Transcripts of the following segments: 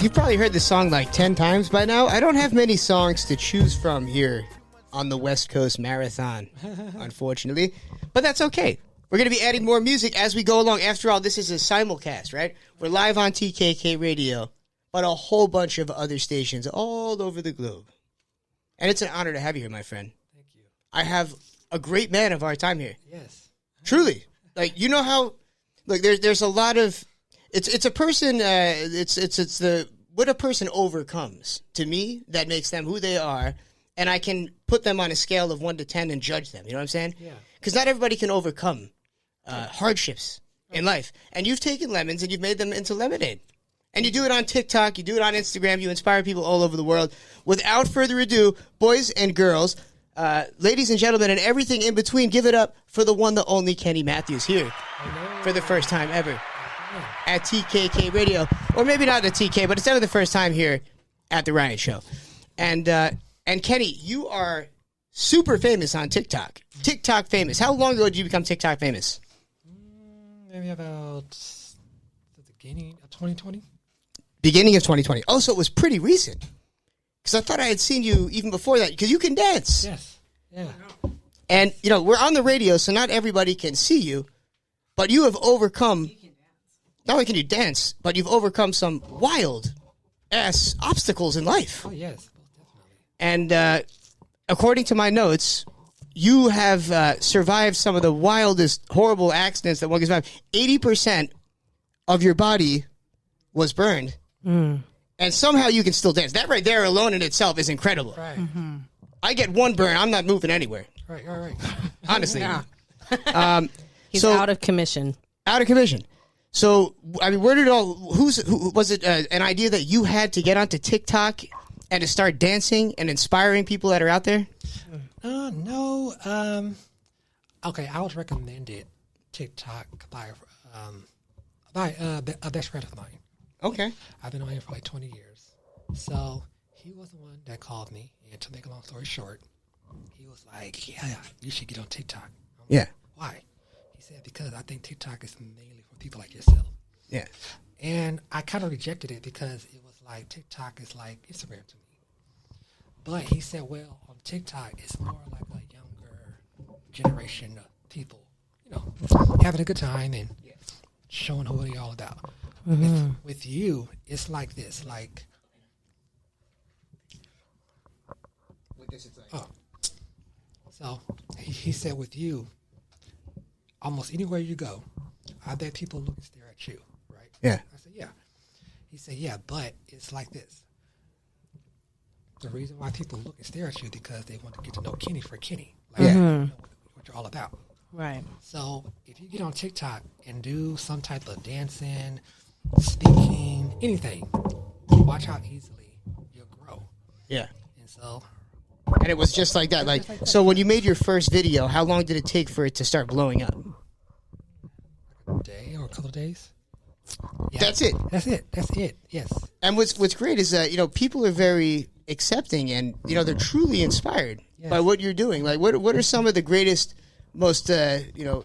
You've probably heard this song like 10 times by now. I don't have many songs to choose from here on the West Coast Marathon, unfortunately. But that's okay. We're going to be adding more music as we go along. After all, this is a simulcast, right? We're live on TKK Radio, but a whole bunch of other stations all over the globe. And it's an honor to have you here, my friend. Thank you. I have a great man of our time here. Yes. Truly. Like, you know how, like, there's a lot of, it's a person, it's the, what a person overcomes, to me, that makes them who they are, and I can put them on a scale of 1 to 10 and judge them, you know what I'm saying? Yeah. Because not everybody can overcome hardships in life. And you've taken lemons and you've made them into lemonade. And you do it on TikTok, you do it on Instagram, you inspire people all over the world. Without further ado, boys and girls, ladies and gentlemen, and everything in between, give it up for the one, the only Kenny Matthews here for the first time ever at TKK Radio. Or maybe not at TK, but it's ever the first time here at The Ryan Show. And Kenny, you are super famous on TikTok. TikTok famous. How long ago did you become TikTok famous? Maybe about the beginning of 2020. Beginning of 2020. Oh, so it was pretty recent. Because I thought I had seen you even before that. Because you can dance. Yes. Yeah. And, you know, we're on the radio, so not everybody can see you. But you have overcome, not only can you dance, but you've overcome some wild-ass obstacles in life. Oh, yes. Definitely. And according to my notes, you have survived some of the wildest, horrible accidents that one can survive. 80% of your body was burned. And somehow you can still dance. That right there alone in itself is incredible. Right. Mm-hmm. I get one burn, I'm not moving anywhere. Right. Honestly. Yeah. He's out of commission. Out of commission. So, I mean, where did who was it an idea that you had to get onto TikTok and to start dancing and inspiring people that are out there? No. Okay, I was recommended TikTok by a best friend of mine. Okay. I've been on here for like 20 years. So he was the one that called me, and to make a long story short, he was like, yeah, you should get on TikTok. Yeah. Like, why? He said, because I think TikTok is mainly for people like yourself. Yeah. And I kind of rejected it because it was like TikTok is like Instagram to me. But he said, well, on TikTok, it's more like a younger generation of people, you know, having a good time and showing who they're all about. With you, it's like this, like, oh. So he said with you, almost anywhere you go, I bet people look and stare at you, right? Yeah. I said, yeah. He said, yeah, but it's like this. The reason why people look and stare at you because they want to get to know Kenny for Kenny. Like, you know what you're all about. Right. So if you get on TikTok and do some type of dancing, speaking, anything, watch how easily you'll grow. Yeah. And so... And it was just like that. Like, so when you made your first video, how long did it take for it to start blowing up? A day or a couple of days. Yeah. That's it. That's it. Yes. And what's great is that, you know, people are very accepting and, you know, they're truly inspired by what you're doing. Like, what are some of the greatest, most, you know,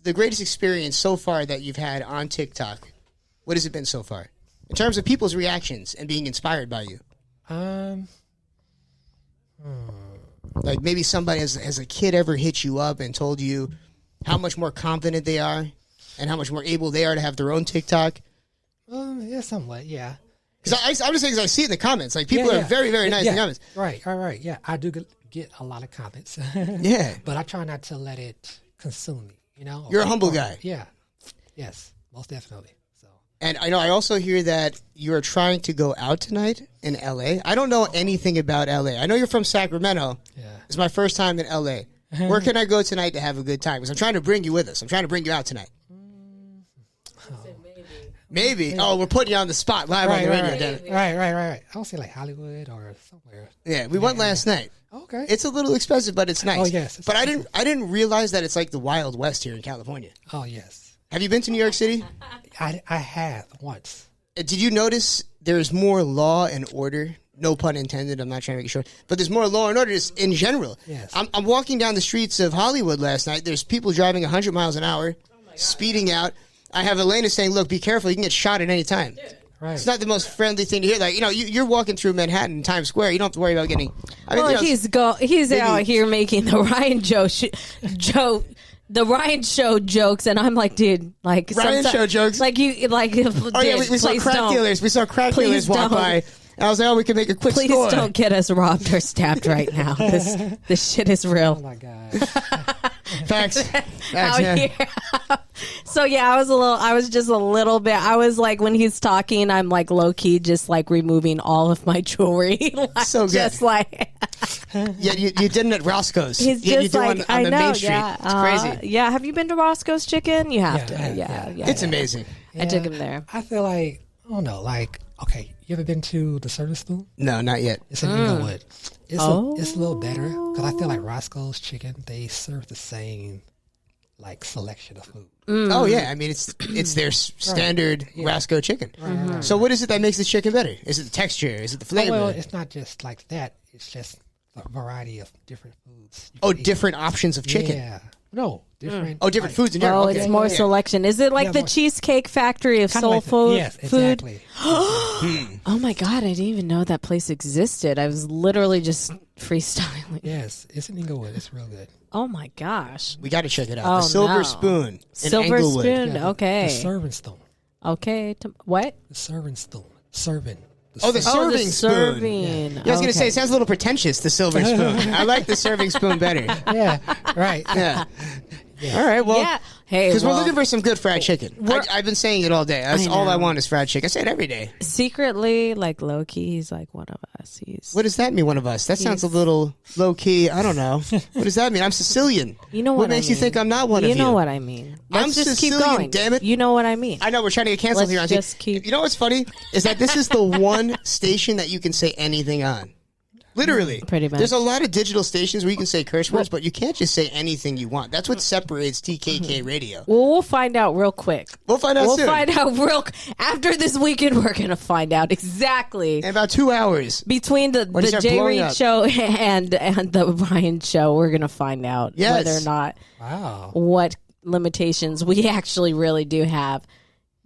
the greatest experience so far that you've had on TikTok? What has it been so far? In terms of people's reactions and being inspired by you? Like maybe somebody as a kid ever hit you up and told you how much more confident they are and how much more able they are to have their own TikTok? Yeah, somewhat, yeah. Because I'm just saying, because I see it in the comments. Like, people are very, very nice in the comments. Right. Yeah, I do get a lot of comments. Yeah. But I try not to let it consume me, you know? You're a humble guy. Yeah. Yes, most definitely. So. And I know I also hear that you're trying to go out tonight in L.A. I don't know anything about L.A. I know you're from Sacramento. Yeah. It's my first time in L.A. Where can I go tonight to have a good time? Because I'm trying to bring you with us. I'm trying to bring you out tonight. Maybe. Oh, we're putting you on the spot live on the radio, Dennis. Right. I don't say like Hollywood or somewhere. Yeah, we went last night. Okay. It's a little expensive, but it's nice. Oh, yes. But I didn't realize that it's like the Wild West here in California. Oh, yes. Have you been to New York City? I have once. Did you notice there's more law and order? No pun intended. I'm not trying to make it short. But there's more law and order just in general. Yes. I'm walking down the streets of Hollywood last night. There's people driving 100 miles an hour, speeding out. I have Elena saying, look, be careful. You can get shot at any time. Right. It's not the most friendly thing to hear. Like, you're walking through Manhattan, Times Square. You don't have to worry about getting. Well, he's out here making the Ryan the Ryan Show jokes, and I'm like, dude, like Ryan Show jokes. like you, like. Oh yeah, we saw crack dealers. We saw crack dealers walk by. And I was like, oh, we can make a quick Please score. don't get us robbed or stabbed right now. This shit is real. Oh my god. Facts. Out Yeah. here. So yeah, I was just a little bit. I was like, when he's talking, I'm like low key, just like removing all of my jewelry. Like, So good. just like Yeah, you did it at Roscoe's. he's You just do like, on I the know, main street. yeah, It's crazy. yeah. Have you been to Roscoe's Chicken? You have Yeah, to. Yeah. It's amazing. I took him there. I feel like, I don't know, like, okay, you ever been to the Service Spoon? No, not yet. It's in Inglewood. It's a little better because I feel like Roscoe's Chicken, they serve the same like selection of food. Oh yeah, I mean it's their standard Roscoe chicken. So what is it that makes the chicken better? Is it the texture? Is it the flavor? Well, it's not just like that. It's just a variety of different foods. you Oh, can eat. different options of chicken. Yeah. No, different. Oh, different like, foods in general. Oh, Okay. it's more Yeah. selection. Is it like Yeah, the more- Cheesecake Factory of kinda soul like the- food? Yes, food? exactly. Oh my god, I didn't even know that place existed. I was literally just freestyling. Yes, it's in Inglewood. It's real good. Oh my gosh. We got to check it out. Oh, the Silver no. Spoon in Silver Englewood. Spoon. Yeah, Okay. The serving spoon. Okay. What? The serving spoon. Serving. Oh, the serving- serving the spoon. serving. Yeah, I was gonna say it sounds a little pretentious. The Silver Spoon. I like the serving spoon better. Yeah, right. Yeah. All right. Well. Yeah. Hey, Because well, we're looking for some good fried chicken. I've been saying it all day. That's I all I know. want is fried chicken. I say it every day. secretly, like low key, he's like one of us. He's. What does that mean, one of us? That sounds a little low key. I don't know. What does that mean? I'm Sicilian. You know what makes I you mean. think I'm not one of you? You know what I mean. I'm Let's just Sicilian, keep going. damn it. You know what I mean. I know we're trying to get canceled Let's here on just TV. keep- You know what's funny is that this is the one station that you can say anything on. Literally. Pretty much. There's a lot of digital stations where you can say curse words, but you can't just say anything you want. That's what separates TKK radio. Well, we'll find out real quick. We'll find out We'll soon. find out after this weekend. We're gonna find out exactly In about 2 hours. between the you start Jay blowing Reed up. show and the Ryan show. We're gonna find out Yes. whether or not Wow. what limitations we actually really do have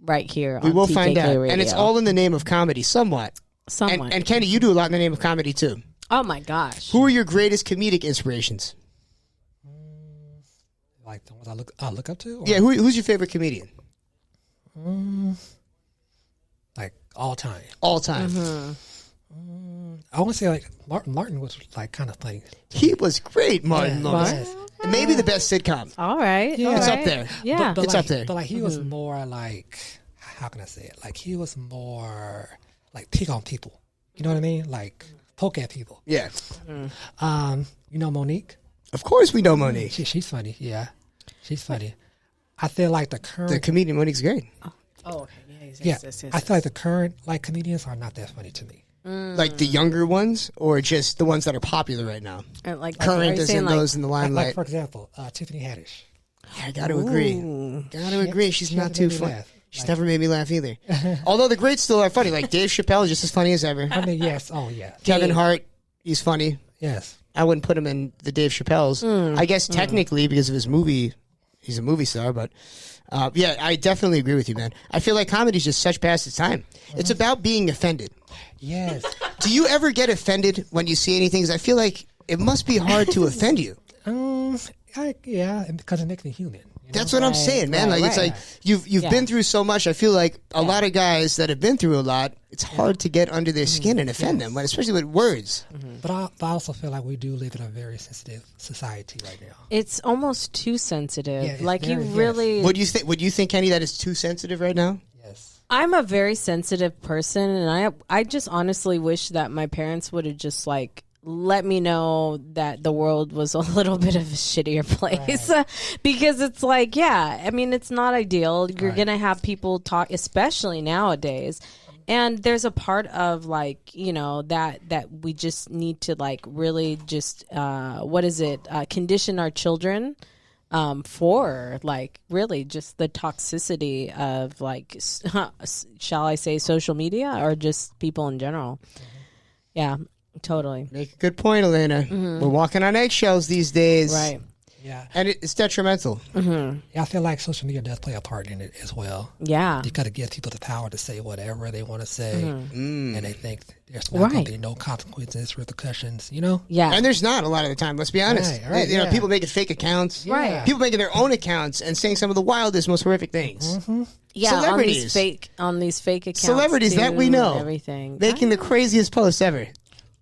right here. We on will TKK find out. Radio. And it's all in the name of comedy, somewhat. somewhat. And Kenny, you do a lot in the name of comedy, too. Oh my gosh. Who are your greatest comedic inspirations? Like the ones I look up to? Or Yeah, who's your favorite comedian? like all time. All time. I want to say like Martin was like kind of funny. He was great, Martin Yeah. Lawrence. Yes. Maybe the best sitcom. All right. Yeah. all It's up right. there. Yeah. But It's like, up there. But like he was more like, how can I say it? Like he was more like pick on people. You know what I mean? Like poke at people. Yeah. You know Monique? Of course we know Monique. She's funny. Yeah, she's funny. I feel like the current. The comedian Monique's great. Oh, okay. yeah, I feel like the current like comedians are not that funny to me. Like the younger ones or just the ones that are popular right now? Like are Current you as saying, in like, those in the Like limelight. for example, Tiffany Haddish. I got to agree. Got to agree. She's she not hasn't too made me funny. laugh. She's never made me laugh either. Although the greats still are funny. Like Dave Chappelle is just as funny as ever. I mean, yes. Oh, yeah. Kevin Hart, he's funny. Yes. I wouldn't put him in the Dave Chappelle's. I guess technically because of his movie, he's a movie star. But yeah, I definitely agree with you, man. I feel like comedy's just such past its time. It's about being offended. Yes. Do you ever get offended when you see anything? 'Cause I feel like it must be hard to offend you. Yeah, and because it makes me human. You know? That's what I'm saying, man. right, Like it's right. like you've been through so much. I feel like a lot of guys that have been through a lot, it's hard to get under their skin and offend them, especially with words. But I also feel like we do live in a very sensitive society right now. It's almost too sensitive. Yeah, it's like you very- yes. really. Would you think? Would you think, Kenny, that it's too sensitive right now? Yes. I'm a very sensitive person, and I just honestly wish that my parents would have just like let me know that the world was a little bit of a shittier place because it's like, yeah, I mean, it's not ideal. You're going to have people talk, especially nowadays. And there's a part of like, you know, that we just need to like really just, condition our children for like really just the toxicity of like, shall I say social media or just people in general. Yeah. Totally. Make a good point, Elena. We're walking on eggshells these days. Right. Yeah. And it's detrimental. Yeah, I feel like social media does play a part in it as well. Yeah. You got to give people the power to say whatever they want to say, and they think there's not going Right. to be no consequences, repercussions. You know? Yeah. And there's not a lot of the time. Let's be honest. Right, You know, yeah. people making fake accounts. Right. People making their own accounts and saying some of the wildest, most horrific things. yeah, celebrities. on these fake accounts. Celebrities that we too, know. and everything. Making the craziest posts ever.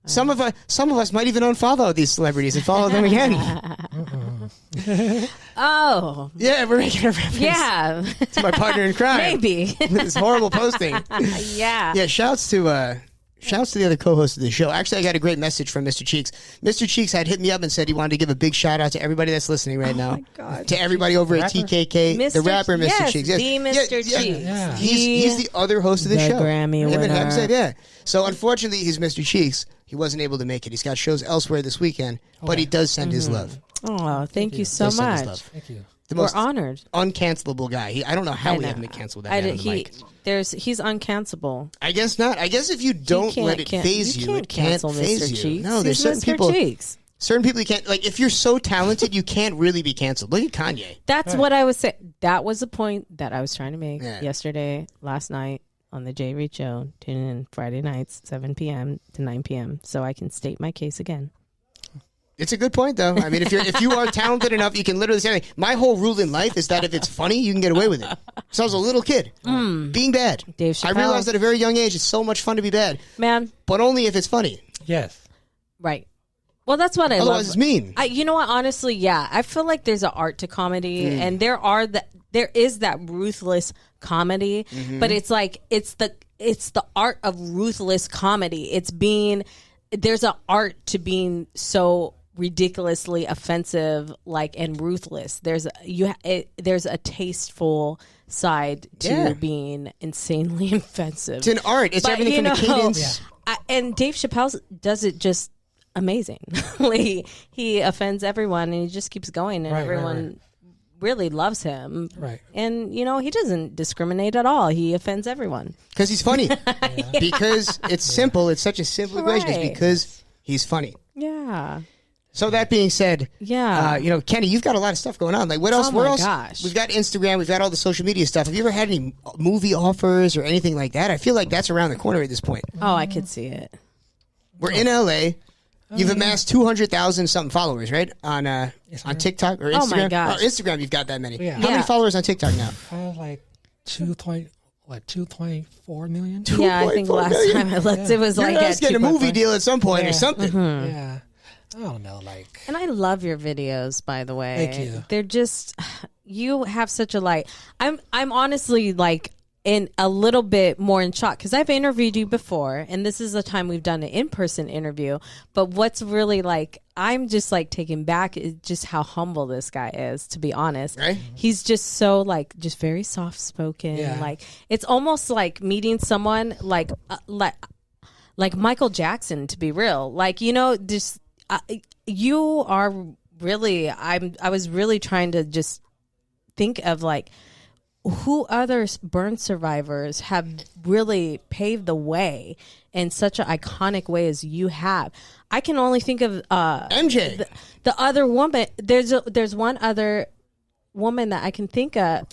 Some of us might even unfollow these celebrities and follow them again. Oh. Yeah, we're making a reference Yeah. to my partner in crime. Maybe. This horrible posting. Yeah. Yeah, shouts to the other co-host of the show. Actually, I got a great message from Mr. Cheeks. Mr. Cheeks had hit me up and said he wanted to give a big shout out to everybody that's listening right now. my God. To everybody over at Rapper? TKK, the Mr. rapper, Mr. Yes, Cheeks. the Mr. Cheeks. Yeah. He's the other host of the show. Grammy Him and winner. Ham said, yeah. So unfortunately, he's Mr. Cheeks. He wasn't able to make it. He's got shows elsewhere this weekend, but he does send his love. Oh, thank you so Does send his much. love. Thank you. The We're most honored. uncancelable guy. I don't know how I we know. haven't been canceled. That I man did, on the he mic. he's uncancelable. I guess not. I guess if you don't can't- let it can't- phase you, it can't cancel phase Mr. you. Cheeks. No, there's He's certain Mr. people. Cheeks. Certain people you can't, like, if you're so talented, you can't really be canceled. Look at Kanye. That's what I was saying. That was the point that I was trying to make Yeah. yesterday, last night on the Jay Reed Show. Tune in Friday nights, 7 p.m. to 9 p.m. so I can state my case again. It's a good point, though. I mean, if you are talented enough, you can literally say anything. My whole rule in life is that if it's funny, you can get away with it. So I was a little kid being bad. Dave I Chappelle. realized at a very young age it's so much fun to be bad, Man, but only if it's funny. Yes. right. Well, that's what I Otherwise, love. it's mean. You know what? Honestly, yeah, I feel like there's an art to comedy, and there is that ruthless comedy, but it's like it's the art of ruthless comedy. There's an art to being so ridiculously offensive, and ruthless. There's a tasteful side to Yeah. being insanely offensive. It's an art. It's But, everything you from the know, cadence. and Dave Chappelle does it just amazing. He offends everyone, and he just keeps going, and Right, right, everyone really loves him. Right. And he doesn't discriminate at all. He offends everyone. Because he's funny. Because it's simple. It's such a simple equation. It's Right. because he's funny. Yeah. So that being said, Yeah. Kenny, you've got a lot of stuff going on. Like, what else? Oh Where my else? gosh. We've got Instagram. We've got all the social media stuff. Have you ever had any movie offers or anything like that? I feel like that's around the corner at this point. Oh, I could see it. We're in LA. You've amassed 200,000 something followers, right? On TikTok or Instagram. Oh my gosh. Instagram, you've got that many. Yeah. How many Yeah. followers on TikTok now? I was like 2.4 million? Yeah, I think 2.4 last million? time I looked, it was You're like gonna at get a movie 2.5. deal at some point or Yeah. something. Yeah. I don't know, And I love your videos, by the way. Thank you. They're just, you have such a light. I'm honestly in a little bit more in shock because I've interviewed you before, and this is the time we've done an in-person interview. But what's really I'm just taken back is just how humble this guy is, to be honest. Right? He's just so just very soft spoken. Yeah. It's almost like meeting someone like Michael Jackson, to be real. Just you are really. I was really trying to just think of who other burn survivors have really paved the way in such an iconic way as you have. I can only think of MJ. the other woman. There's one other woman that I can think of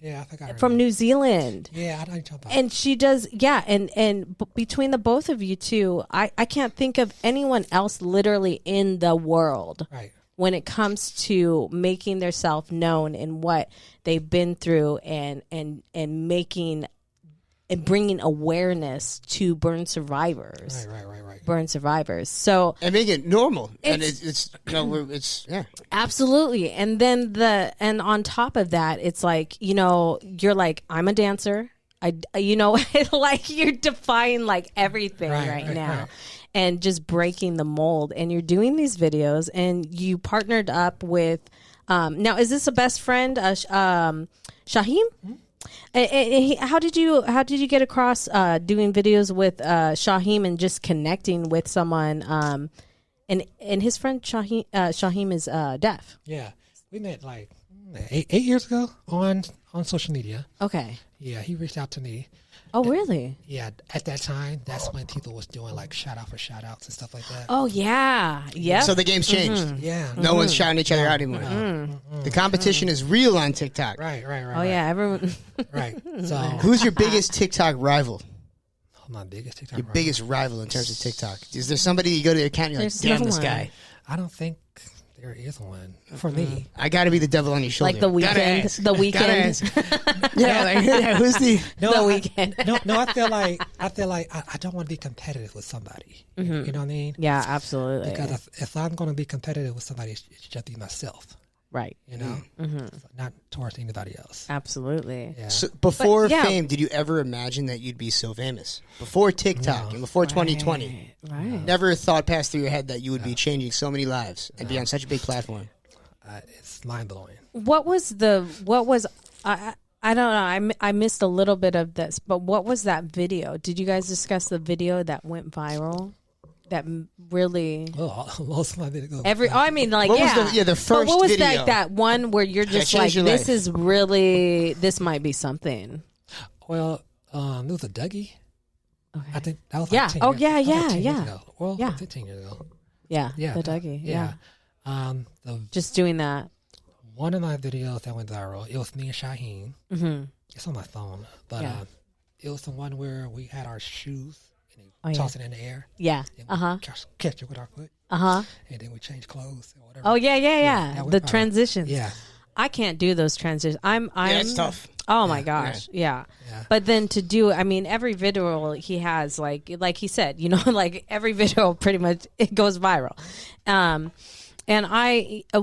Yeah, I think I heard from that. New Zealand. Yeah, I know you're talking about. And she does, yeah. And between the both of you two, I can't think of anyone else literally in the world Right. when it comes to making themselves known and what they've been through and making and bringing awareness to burn survivors. Right. Burn survivors. So And make it normal. And It's- it's yeah. absolutely. And then and on top of that, it's you're I'm a dancer. You're defying everything right now. Right. And just breaking the mold. And you're doing these videos, and you partnered up with now is this a best friend, Shaheem? How did you get across doing videos with Shaheem and just connecting with someone? And his friend Shaheem is deaf. Yeah. We met 8 years ago on social media. Okay. Yeah, he reached out to me. Oh, really? Yeah, at that time, that's when people was doing like shout out for shout outs and stuff like that. Oh, yeah. Yep. So the game's changed. Yeah. No one's shouting each other out anymore. The competition is real on TikTok. Right. Oh, yeah. Everyone. Right. So Who's your biggest TikTok rival? my biggest TikTok. Your biggest rival in terms of TikTok? Is there somebody you go to their account and you're like, There's damn, no this one. guy? I don't think there is one for me. I got to be the devil on your shoulder. Like the Gotta weekend. ask. The Gotta weekend. ask. Yeah, like, yeah, who's the... No, The weekend. No, I feel like I don't want to be competitive with somebody. You know what I mean? Yeah, absolutely. Because if I'm going to be competitive with somebody, it should just be myself. Right. You know, not towards anybody else. Absolutely. Yeah. So before But, yeah. fame, did you ever imagine that you'd be so famous? Before TikTok and before 2020? Right. Never thought passed through your head that you would be changing so many lives and be on such a big platform? It's mind blowing. What was I don't know. I missed a little bit of this, but what was that video? Did you guys discuss the video that went viral? That really Oh, most of my videos. I mean, like, What was yeah, the But first what was video? that one where you're just changed like, your this life. is really, this might be something. Well, it was a Dougie. Okay. I think that was Yeah. like 10 Oh, years, yeah, that was like yeah, 10 years yeah. ago. Well, Yeah. 15 years ago. Yeah, Yeah, the Dougie. Yeah. The Just doing that. one of my videos that went viral, it was me and Shaheen. Mm-hmm. It's on my phone, but Yeah. it was the one where we had our shoes and Oh, we yeah. toss it in the air. Yeah. And Uh huh. catch it with our foot, Uh huh. and then we change clothes or whatever. Oh yeah, that yeah. went The viral. transitions. Yeah, I can't do those transitions. I'm. Yeah, it's tough. Oh my gosh, yeah. yeah. But then to do, I mean, every video he has, like he said, you know, like every video pretty much it goes viral. And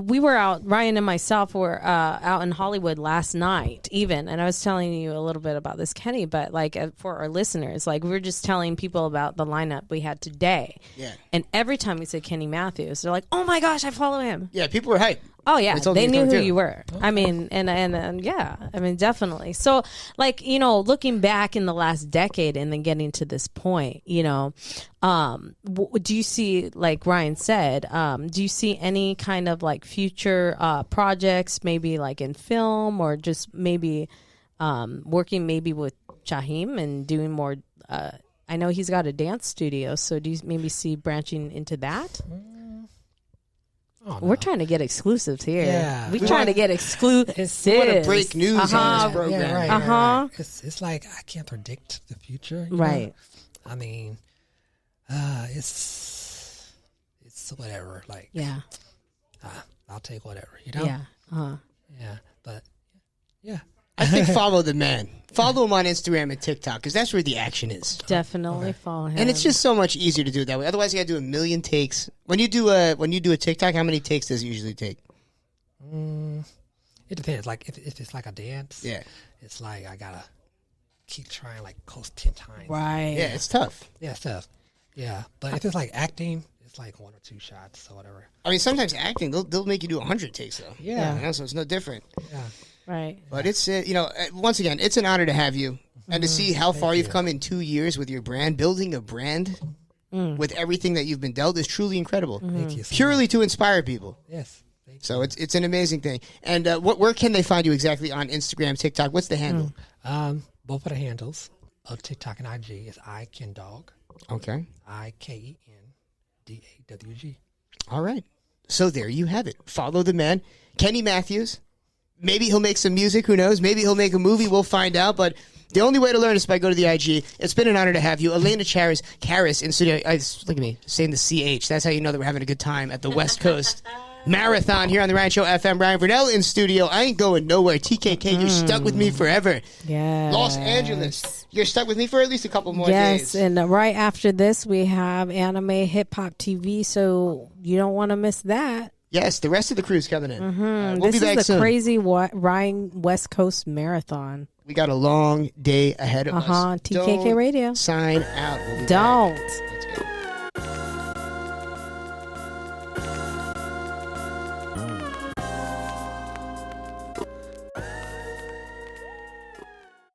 we were out, Ryan and myself were out in Hollywood last night, even, and I was telling you a little bit about this, Kenny. But like for our listeners, like we were just telling people about the lineup we had today. Yeah. And every time we said Kenny Matthews, they're like, "Oh my gosh, I follow him." Yeah, people were hyped. Oh yeah, They told they me to knew come who too. you were. I mean, and yeah, I mean, definitely. So, like, you know, looking back in the last decade and then getting to this point, you know, do you see, like Ryan said, do you see any kind of like future projects, maybe like in film or just maybe working maybe with Shaheem and doing more? I know he's got a dance studio, so do you maybe see branching into that? Oh, We're trying to get exclusives here. Yeah. We're We trying want- to get exclusives. We want to break news on Uh-huh. this program. Yeah, right, Uh-huh. right. It's like I can't predict the future. you know? Right. I mean, it's whatever. Like, Yeah. I'll take whatever. You know. Yeah. Uh-huh. Yeah. But yeah. I think follow the man. Follow him on Instagram and TikTok because that's where the action is. Definitely follow him. And it's just so much easier to do it that way. Otherwise, you got to do a million takes. When you do a TikTok, how many takes does it usually take? It depends. Like if it's like a dance, Yeah, it's like I gotta keep trying like close 10 times. right. yeah, it's tough. Yeah, stuff. Yeah, but if it's like acting, it's like 1 or 2 shots or whatever. I mean, sometimes acting they'll make you do 100 takes though. Yeah. You know, so it's no different. Yeah. Right. But it's once again, it's an honor to have you and to see how far you've you. come in 2 years with your brand. Building a brand with everything that you've been dealt is truly incredible. Thank you. So Purely much. to inspire people. Yes. Thank you. So it's an amazing thing. And where can they find you exactly on Instagram, TikTok? What's the handle? Both of the handles of TikTok and IG is IKenDawg. Okay. IKendawg. All right. So there you have it. Follow the man, Kenny Matthews. Maybe he'll make some music. Who knows? Maybe he'll make a movie. We'll find out. But the only way to learn is by go to the IG. It's been an honor to have you. Elena Charis in studio. Look at me saying the CH. That's how you know that we're having a good time at the West Coast Marathon here on the Ryan Show FM. Brian Vernell in studio. I ain't going nowhere. TKK, you're stuck with me forever. Yes. Los Angeles, you're stuck with me for at least a couple more Yes, days. and right after this, we have Anime Hip Hop TV, so you don't want to miss that. Yes, the rest of the crew's coming in. We'll This be back is the soon. crazy Ryan West Coast Marathon. We got a long day ahead of us. TKK Don't Radio. Sign out. We'll be back. Don't.